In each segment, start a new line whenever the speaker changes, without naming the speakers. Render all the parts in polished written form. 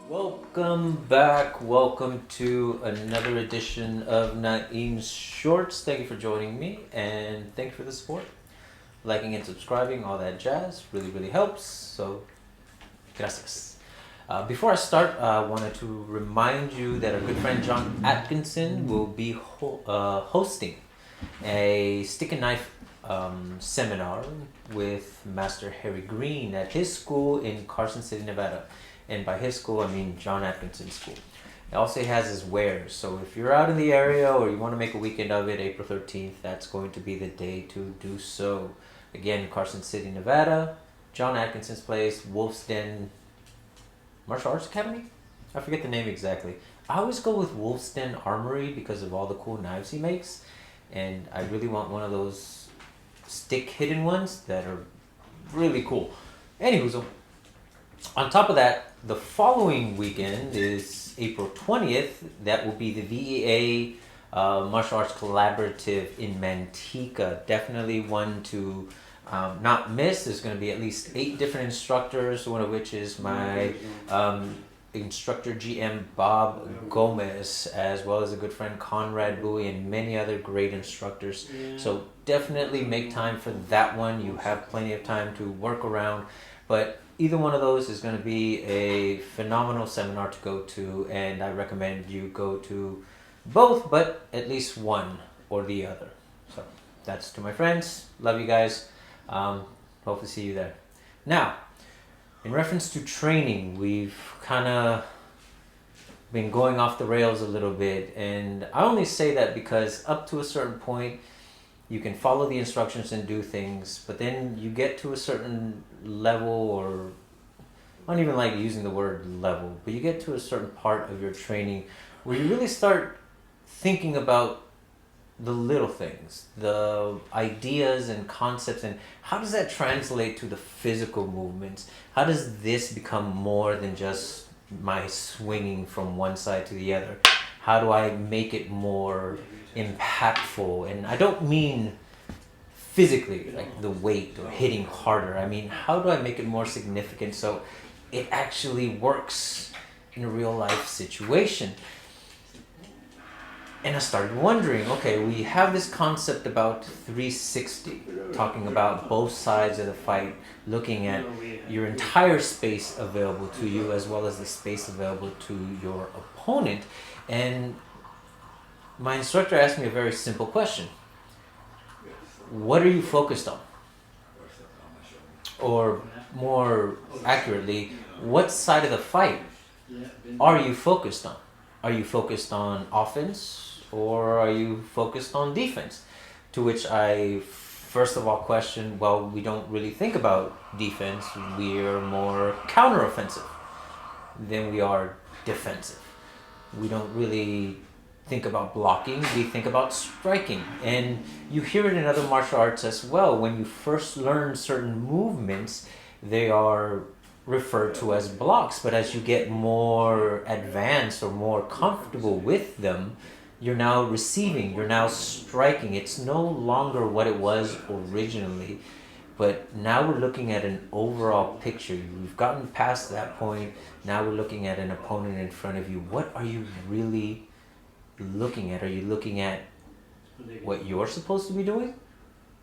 Welcome back. Welcome to another edition of Nain's Shorts. Thank you for joining me and thank you for the support. Liking and subscribing, all that jazz, really helps. So, gracias. Before I start, I wanted to remind you that our good friend John Atkinson will be hosting a stick and knife seminar with Master Harry Green at his school in Carson City, Nevada. And by his school, I mean John Atkinson's school. He also has his wares. So if you're out in the area or you want to make a weekend of it, April 13th, that's going to be the day to do so. Again, Carson City, Nevada, John Atkinson's place, Wolf's Den Martial Arts Academy? I forget the name exactly. I always go with Wolf's Den Armory because of all the cool knives he makes. And I really want one of those stick hidden ones that are really cool. Anywho, on top of that, the following weekend is April 20th. That will be the VEA Martial Arts Collaborative in Manteca. Definitely one to not miss. There's going to be at least 8 different instructors, one of which is my instructor GM Bob Gomez, as well as a good friend Conrad Bowie and many other great instructors. So definitely make time for that one. You have plenty of time to work around, but either one of those is going to be a phenomenal seminar to go to, and I recommend you go to both, but at least one or the other. So that's to my friends. Love you guys. Hope to see you there. Now, in reference to training, we've kind of been going off the rails a little bit, and I only say that because up to a certain point, you can follow the instructions and do things, but then you get to a certain level, or I don't even like using the word level, but you get to a certain part of your training where you really start thinking about the little things, the ideas and concepts, and how does that translate to the physical movements? How does this become more than just my swinging from one side to the other? How do I make it more impactful? And I don't mean physically, like the weight or hitting harder. I mean, how do I make it more significant so it actually works in a real life situation? And I started wondering, okay, we have this concept about 360, talking about both sides of the fight, looking at your entire space available to you as well as the space available to your opponent. And my instructor asked me a very simple question. What are you focused on? Or more accurately, what side of the fight are you focused on? Are you focused on offense or are you focused on defense? To which I first of all question, well, we don't really think about defense. We're more counteroffensive than we are defensive. We don't really think about blocking, we think about striking. And you hear it in other martial arts as well. When you first learn certain movements, they are referred to as blocks, but as you get more advanced or more comfortable with them, you're now receiving, you're now striking. It's no longer what it was originally, but now we're looking at an overall picture. We've gotten past that point. Now we're looking at an opponent in front of you. What are you really looking at? Are you looking at what you're supposed to be doing?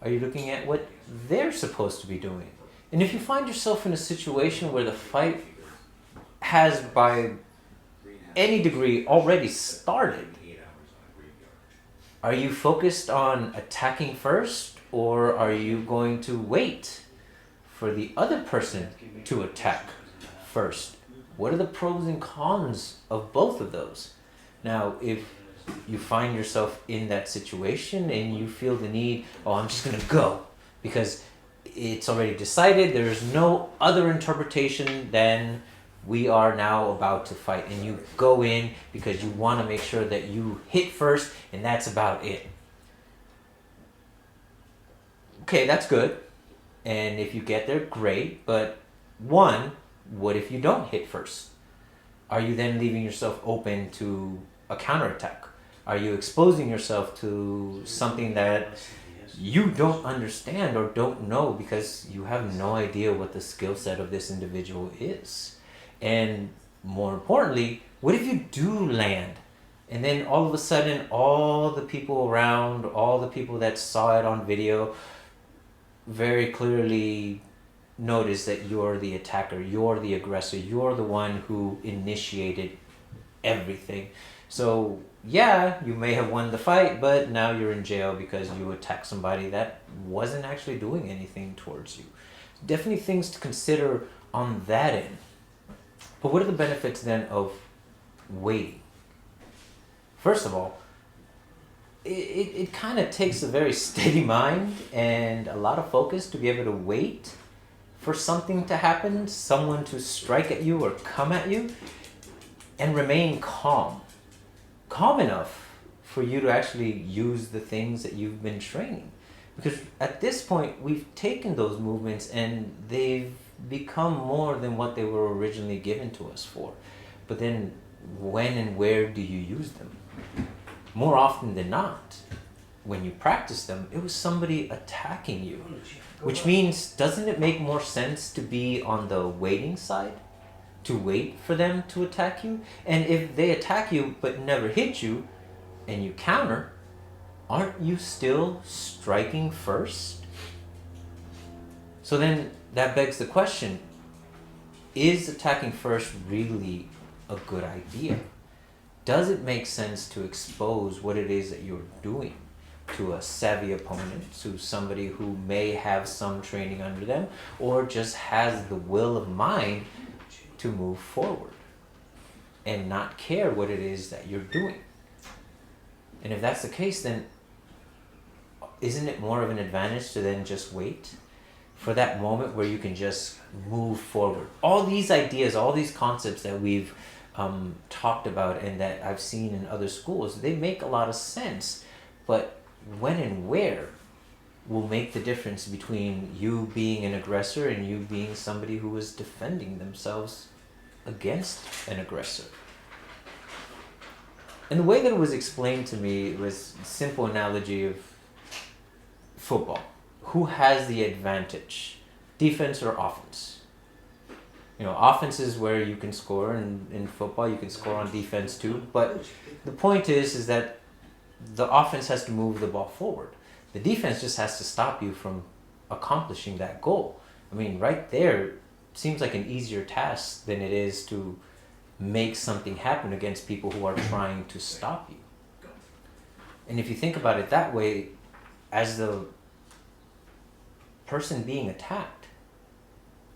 Are you looking at what they're supposed to be doing? And if you find yourself in a situation where the fight has by any degree already started, are you focused on attacking first, or are you going to wait for the other person to attack first? What are the pros and cons of both of those? Now, if you find yourself in that situation and you feel the need, oh, I'm just going to go because it's already decided, there's no other interpretation than we are now about to fight, and you go in because you want to make sure that you hit first, and that's about it. Okay, that's good. And if you get there, great. But one, what if you don't hit first? Are you then leaving yourself open to a counterattack? Are you exposing yourself to something that you don't understand or don't know because you have no idea what the skill set of this individual is? And more importantly, what if you do land? And then all of a sudden, all the people around, all the people that saw it on video, very clearly notice that you're the attacker, you're the aggressor, you're the one who initiated everything. So yeah, you may have won the fight, but now you're in jail because you attacked somebody that wasn't actually doing anything towards you. Definitely things to consider on that end. But what are the benefits then of waiting? First of all, it kind of takes a very steady mind and a lot of focus to be able to wait for something to happen, someone to strike at you or come at you, and remain calm. Calm enough for you to actually use the things that you've been training. Because at this point, we've taken those movements and they've become more than what they were originally given to us for. But then when and where do you use them? More often than not, when you practice them, it was somebody attacking you. Which means, doesn't it make more sense to be on the waiting side? To wait for them to attack you? And if they attack you but never hit you, and you counter, aren't you still striking first? So then that begs the question, is attacking first really a good idea? Does it make sense to expose what it is that you're doing to a savvy opponent, to somebody who may have some training under them, or just has the will of mind to move forward and not care what it is that you're doing? And if that's the case, then isn't it more of an advantage to then just wait for that moment where you can just move forward? All these ideas, all these concepts that we've talked about and that I've seen in other schools, they make a lot of sense, but when and where will make the difference between you being an aggressor and you being somebody who is defending themselves against an aggressor. And the way that it was explained to me was a simple analogy of football. Who has the advantage? Defense or offense? You know, offense is where you can score, and in football you can score on defense too. But the point is that the offense has to move the ball forward. The defense just has to stop you from accomplishing that goal. I mean, right there seems like an easier task than it is to make something happen against people who are trying to stop you. And if you think about it that way, as the person being attacked,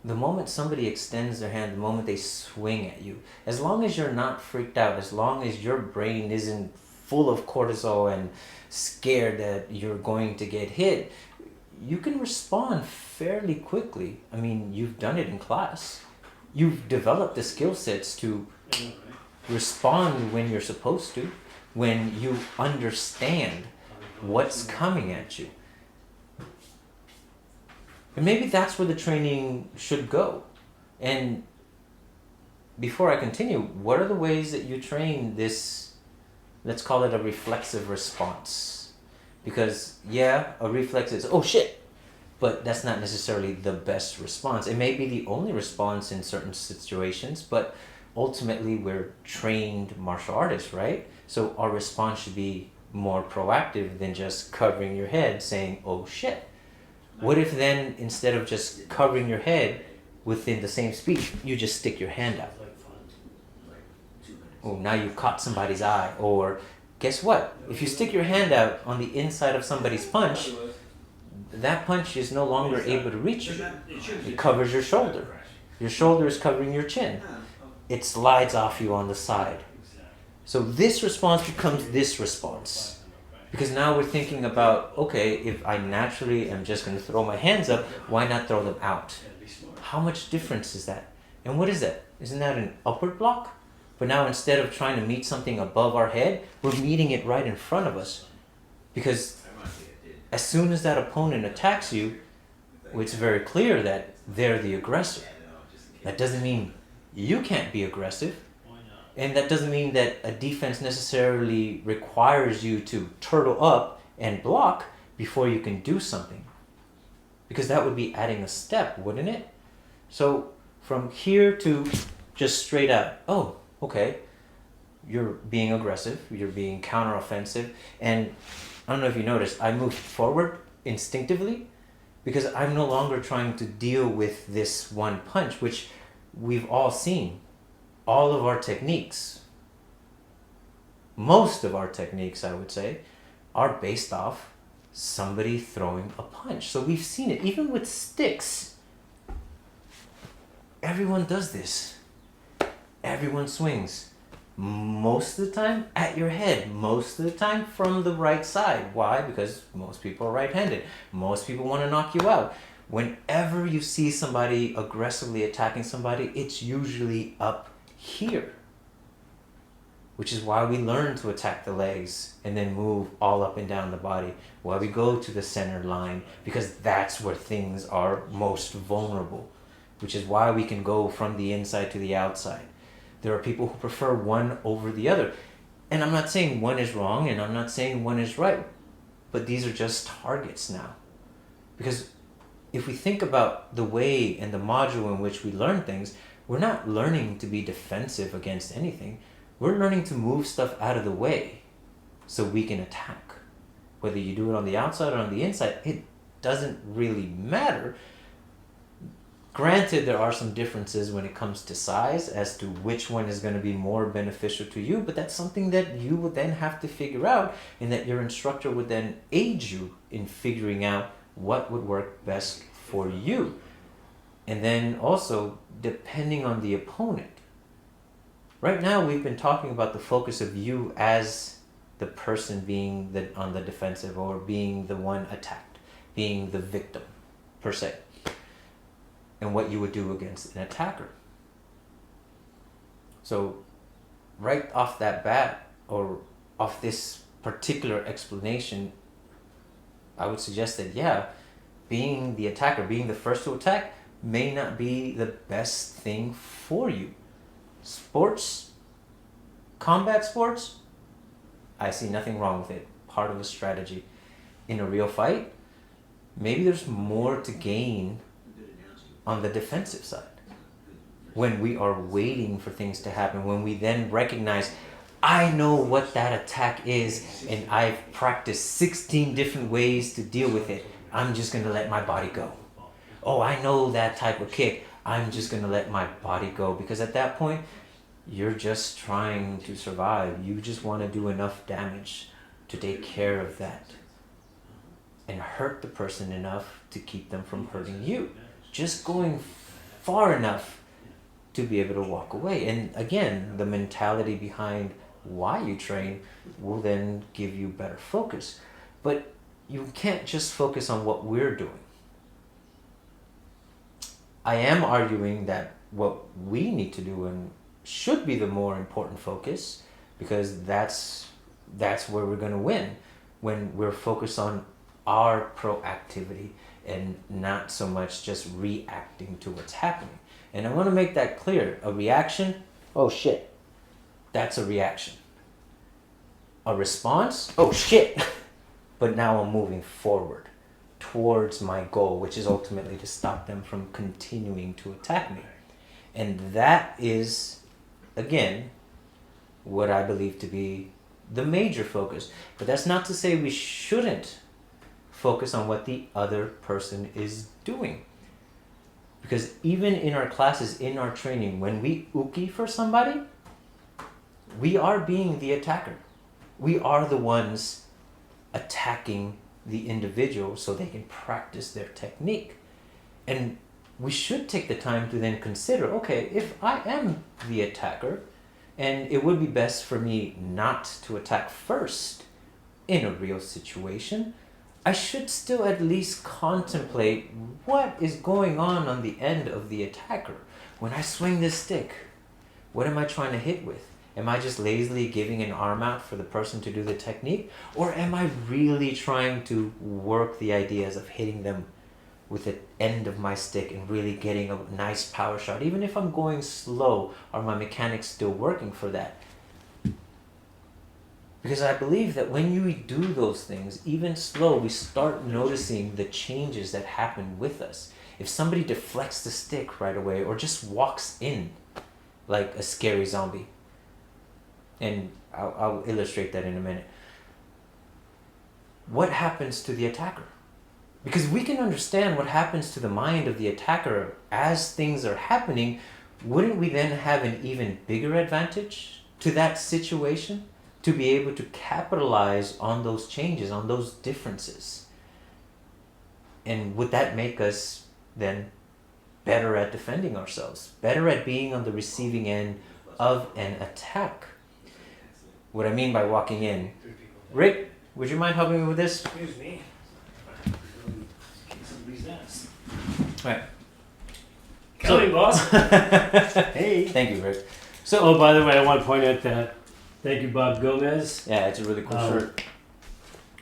the moment somebody extends their hand, the moment they swing at you, as long as you're not freaked out, as long as your brain isn't full of cortisol and scared that you're going to get hit, you can respond fairly quickly. I mean, you've done it in class. You've developed the skill sets to respond when you're supposed to, when you understand what's coming at you. And maybe that's where the training should go. And before I continue, what are the ways that you train this, let's call it a reflexive response? Because yeah, a reflex is, oh shit, but that's not necessarily the best response. It may be the only response in certain situations, but ultimately we're trained martial artists, right? So our response should be more proactive than just covering your head saying, oh shit. What if then, instead of just covering your head within the same speech, you just stick your hand out? Oh, now you caught somebody's eye. Or guess what? If you stick your hand out on the inside of somebody's punch, that punch is no longer able to reach you. It covers your shoulder. Your shoulder is covering your chin. It slides off you on the side. So this response becomes this response. Because now we're thinking about, okay, if I naturally am just going to throw my hands up, why not throw them out? How much difference is that? And what is that? Isn't that an upward block? But now instead of trying to meet something above our head, we're meeting it right in front of us. Because as soon as that opponent attacks you, it's very clear that they're the aggressor. That doesn't mean you can't be aggressive. And that doesn't mean that a defense necessarily requires you to turtle up and block before you can do something. Because that would be adding a step, wouldn't it? So from here to just straight out, oh, okay, you're being aggressive, you're being counteroffensive, and I don't know if you noticed, I moved forward instinctively because I'm no longer trying to deal with this one punch, which we've all seen. All of our techniques, most of our techniques, I would say, are based off somebody throwing a punch. So we've seen it, even with sticks. Everyone does this. Everyone swings. Most of the time at your head, most of the time from the right side. Why? Because most people are right-handed. Most people want to knock you out. Whenever you see somebody aggressively attacking somebody, it's usually up here. Which is why we learn to attack the legs and then move all up and down the body. Why we go to the center line, because that's where things are most vulnerable. Which is why we can go from the inside to the outside. There are people who prefer one over the other. And I'm not saying one is wrong and I'm not saying one is right. But these are just targets now. Because if we think about the way and the module in which we learn things, we're not learning to be defensive against anything. We're learning to move stuff out of the way so we can attack. Whether you do it on the outside or on the inside, it doesn't really matter. Granted, there are some differences when it comes to size as to which one is going to be more beneficial to you, but that's something that you would then have to figure out, and that your instructor would then aid you in figuring out what would work best for you. And then also, depending on the opponent. Right now, we've been talking about the focus of you as the person being on the defensive, or being the one attacked, being the victim, per se. And what you would do against an attacker. So right off that bat, or off this particular explanation, I would suggest that, yeah, being the attacker, being the first to attack, may not be the best thing for you. Sports, combat sports, I see nothing wrong with it. Part of a strategy. In a real fight, maybe there's more to gain on the defensive side. When we are waiting for things to happen, when we then recognize, I know what that attack is, and I've practiced 16 different ways to deal with it. I'm just going to let my body go. Oh, I know that type of kick. I'm just going to let my body go. Because at that point, you're just trying to survive. You just want to do enough damage to take care of that and hurt the person enough to keep them from hurting you. Just going far enough to be able to walk away. And again, the mentality behind why you train will then give you better focus. But you can't just focus on what we're doing. I am arguing that what we need to do and should be the more important focus, because that's where we're going to win, when we're focused on our proactivity and not so much just reacting to what's happening. And I want to make that clear. A reaction, oh shit, that's a reaction. A response, oh shit, but now I'm moving forward towards my goal, which is ultimately to stop them from continuing to attack me. And that is, again, what I believe to be the major focus. But that's not to say we shouldn't focus on what the other person is doing. Because even in our classes, in our training, when we uki for somebody, we are being the attacker. We are the ones attacking the individual so they can practice their technique. And we should take the time to then consider, okay, if I am the attacker, and it would be best for me not to attack first in a real situation, I should still at least contemplate what is going on the end of the attacker. When I swing this stick, what am I trying to hit with? Am I just lazily giving an arm out for the person to do the technique? Or am I really trying to work the ideas of hitting them with the end of my stick and really getting a nice power shot, even if I'm going slow? Are my mechanics still working for that? Because I believe that when you do those things, even slow, we start noticing the changes that happen with us. If somebody deflects the stick right away or just walks in, like a scary zombie. And I'll illustrate that in a minute. What happens to the attacker? Because we can understand what happens to the mind of the attacker as things are happening. Wouldn't we then have an even bigger advantage to that situation to be able to capitalize on those changes, on those differences? And would that make us then better at defending ourselves, better at being on the receiving end of an attack? What I mean by walking in. Rick, would you mind helping me with this?
Excuse me. Somebody's ass.
Right.
Coming, boss. Hey.
Thank you, Rick.
Oh, by the way, I want to point out that thank you, Bob Gomez.
Yeah, it's a really cool shirt.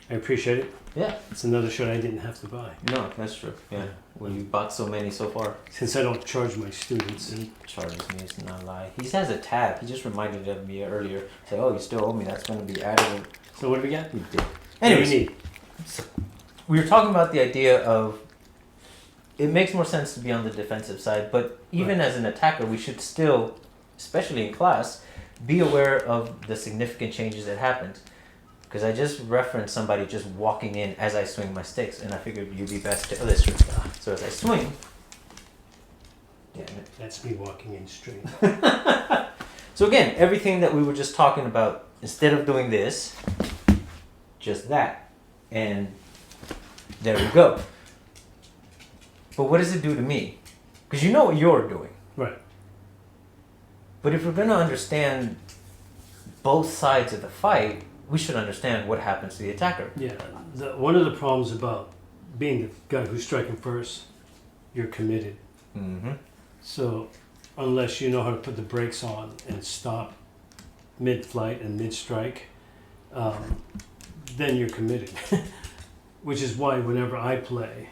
I appreciate it.
Yeah.
It's another shirt I didn't have to buy.
No, that's true. Yeah. Well, you bought so many so far.
Since I don't charge my students.
He charges me, it's not a lie. He has a tab. He just reminded of me earlier. Say, oh, you still owe me. That's going to be added.
So what do we got?
You did.
Anyways,
Anyways, so we were talking about the idea of it makes more sense to be on the defensive side, but even as an attacker, we should still, especially in class, be aware of the significant changes that happened. Because I just referenced somebody just walking in as I swing my sticks, and I figured you'd be best to illustrate that. So as I swing, damn it.
That's me walking in straight.
So again, everything that we were just talking about, instead of doing this, just that. And there we go. But what does it do to me? Because you know what you're doing.
Right.
But if we're going to understand both sides of the fight, we should understand what happens to the attacker.
Yeah. One of the problems about being the guy who's striking first, you're committed.
Mm-hmm.
So unless you know how to put the brakes on and stop mid-flight and mid-strike, then you're committed. Which is why whenever I play,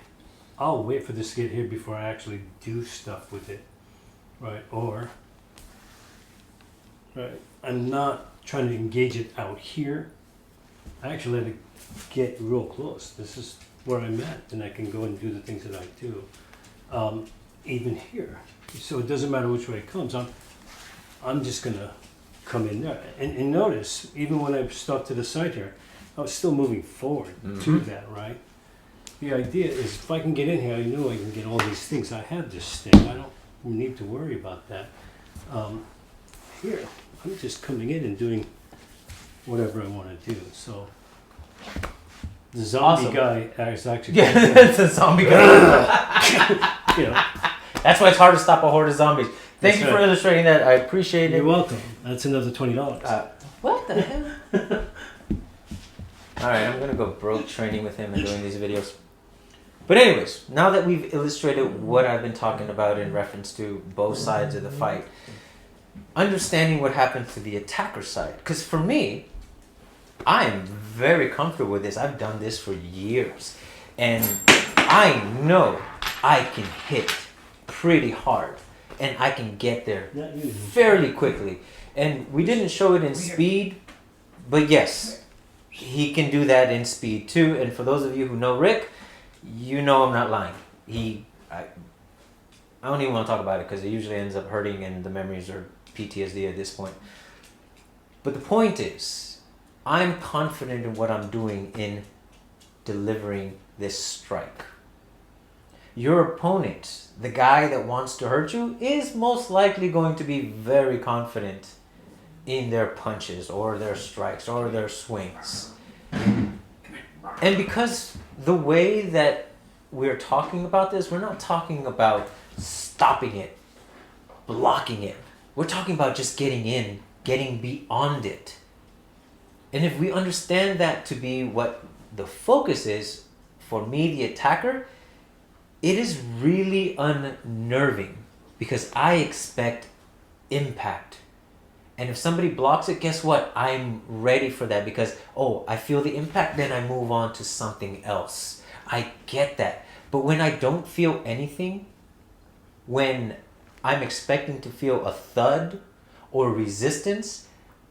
I'll wait for this to get here before I actually do stuff with it, right? Or, right, I'm not trying to engage it out here. I actually let it get real close. This is where I'm at, and I can go and do the things that I do. Even here. So it doesn't matter which way it comes. I'm just gonna come in there. And notice, even when I stuck to the side here, I was still moving forward to that, right? The idea is if I can get in here, I know I can get all these things. I have this stick. I don't need to worry about that. Here, I'm just coming in and doing whatever I want to do. So the zombie guy is actually
it's a zombie guy.
you know.
That's why it's hard to stop a horde of zombies. Thank
That's
you for
right.
illustrating that. I appreciate it.
You're welcome. That's another $20.
What the hell? Alright, I'm gonna go broke training with him and doing these videos. But anyways, now that we've illustrated what I've been talking about in reference to both sides of the fight, understanding what happens to the attacker side. Because for me, I'm very comfortable with this. I've done this for years. And I know I can hit pretty hard. And I can get there fairly quickly. And we didn't show it in speed, but yes, he can do that in speed too. And for those of you who know Rick, you know I'm not lying. I don't even want to talk about it because it usually ends up hurting and the memories are PTSD at this point. But the point is, I'm confident in what I'm doing in delivering this strike. Your opponent, the guy that wants to hurt you, is most likely going to be very confident in their punches or their strikes or their swings. And because the way that we're talking about this, we're not talking about stopping it, blocking it. We're talking about just getting in, getting beyond it. And if we understand that to be what the focus is, for me, the attacker, it is really unnerving because I expect impact. And if somebody blocks it, guess what? I'm ready for that because, oh, I feel the impact, then I move on to something else. I get that. But when I don't feel anything, when I'm expecting to feel a thud or resistance,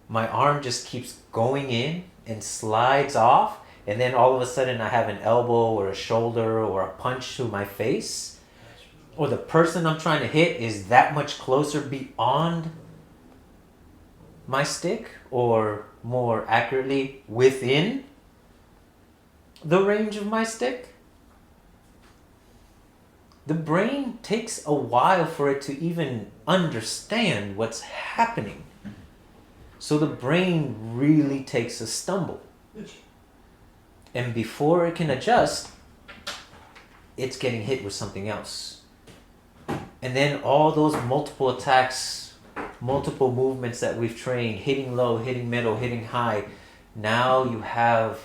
my arm just keeps going in and slides off. And then all of a sudden I have an elbow or a shoulder or a punch to my face. Or the person I'm trying to hit is that much closer beyond my stick, or more accurately, within the range of my stick, the brain takes a while for it to even understand what's happening. So the brain really takes a stumble. And before it can adjust, it's getting hit with something else. And then all those multiple attacks, multiple movements that we've trained, hitting low, hitting middle, hitting high, now you have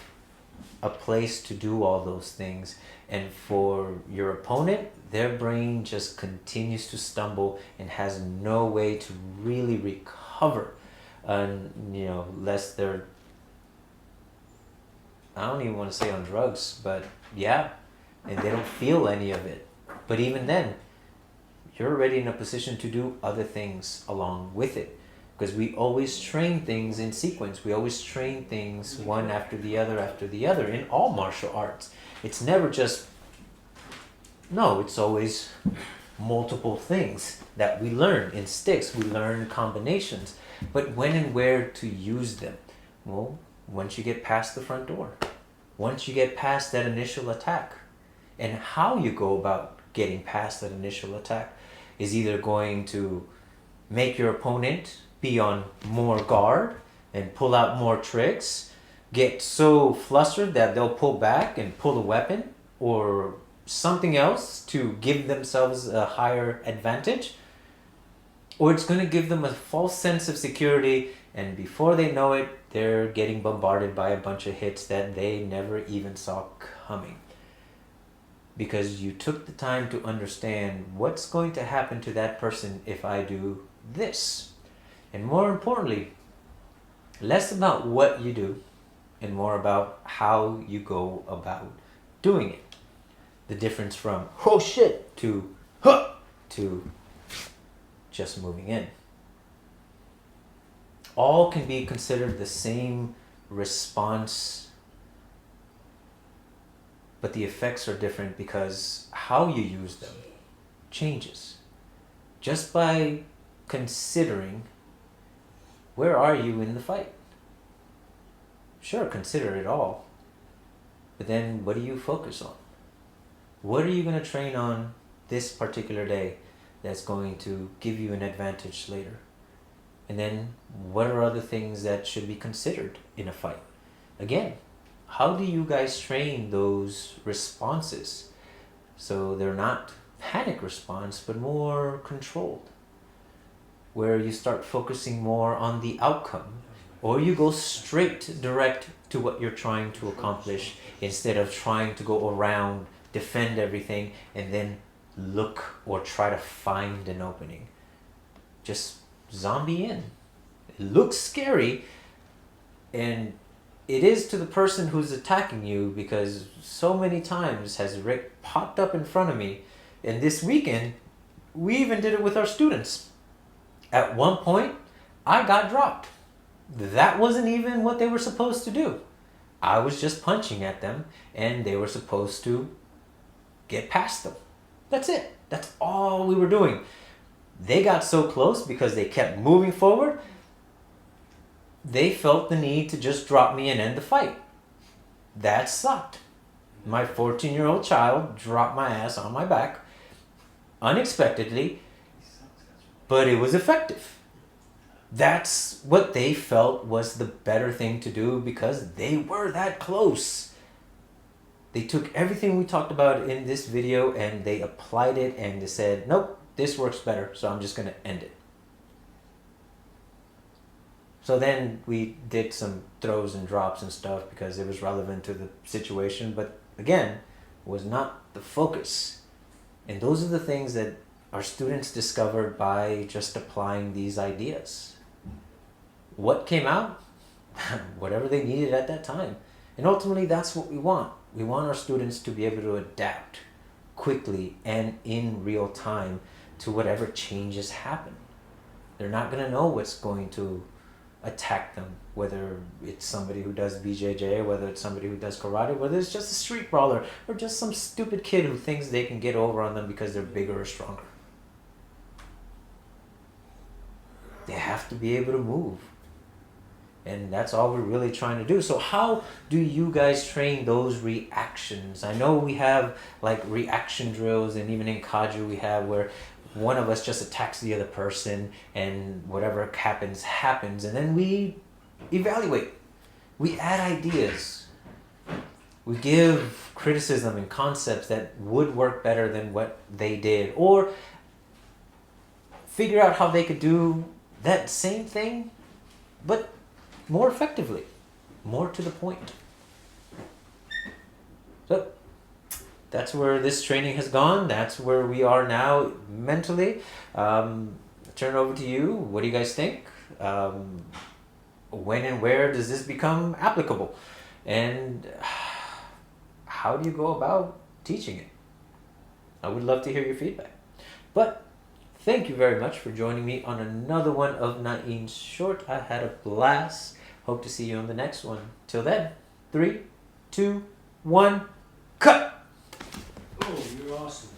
a place to do all those things. And for your opponent, their brain just continues to stumble and has no way to really recover. Unless they're, I don't even want to say on drugs, but yeah, and they don't feel any of it. But even then, you're already in a position to do other things along with it. Because we always train things in sequence. We always train things one after the other in all martial arts. It's never just, no, it's always multiple things that we learn. In sticks, we learn combinations. But when and where to use them? Well, once you get past the front door. Once you get past that initial attack. And how you go about getting past that initial attack is either going to make your opponent be on more guard and pull out more tricks, get so flustered that they'll pull back and pull the weapon, or something else to give themselves a higher advantage, or it's going to give them a false sense of security, and before they know it, they're getting bombarded by a bunch of hits that they never even saw coming. Because you took the time to understand what's going to happen to that person if I do this. And more importantly, less about what you do and more about how you go about doing it. The difference from, oh shit, to, huh, to just moving in. All can be considered the same response, but the effects are different because how you use them changes. Just by considering, where are you in the fight? Sure, consider it all. But then what do you focus on? What are you going to train on this particular day that's going to give you an advantage later? And then what are other things that should be considered in a fight? Again, how do you guys train those responses so they're not panic response but more controlled, where you start focusing more on the outcome, or you go straight direct to what you're trying to accomplish instead of trying to go around, defend everything, and then look or try to find an opening? Just zombie in. It looks scary, and it is to the person who's attacking you, because so many times has Rick popped up in front of me, and this weekend we even did it with our students. At one point I got dropped. That wasn't even what they were supposed to do. I was just punching at them and they were supposed to get past them. That's it. That's all we were doing. They got so close because they kept moving forward. They felt the need to just drop me and end the fight. That sucked. My 14-year-old child dropped my ass on my back unexpectedly, but it was effective. That's what they felt was the better thing to do because they were that close. They took everything we talked about in this video and they applied it, and they said, nope, this works better, so I'm just going to end it. So then we did some throws and drops and stuff because it was relevant to the situation, but again, was not the focus. And those are the things that our students discovered by just applying these ideas. What came out? Whatever they needed at that time. And ultimately, that's what we want. We want our students to be able to adapt quickly and in real time to whatever changes happen. They're not going to know what's going to attack them, whether it's somebody who does BJJ, whether it's somebody who does karate, whether it's just a street brawler, or just some stupid kid who thinks they can get over on them because they're bigger or stronger. They have to be able to move. And that's all we're really trying to do. So how do you guys train those reactions? I know we have like reaction drills, and even in Kaju we have where one of us just attacks the other person and whatever happens, and then we evaluate. We add ideas. We give criticism and concepts that would work better than what they did, or figure out how they could do that same thing but more effectively, more to the point. So that's where this training has gone. That's where we are now mentally. Turn it over to you. What do you guys think? When and where does this become applicable? And how do you go about teaching it? I would love to hear your feedback. But thank you very much for joining me on another one of Nain's Short. I had a blast. Hope to see you on the next one. Till then, 3, 2, 1, cut!
Oh, you're awesome.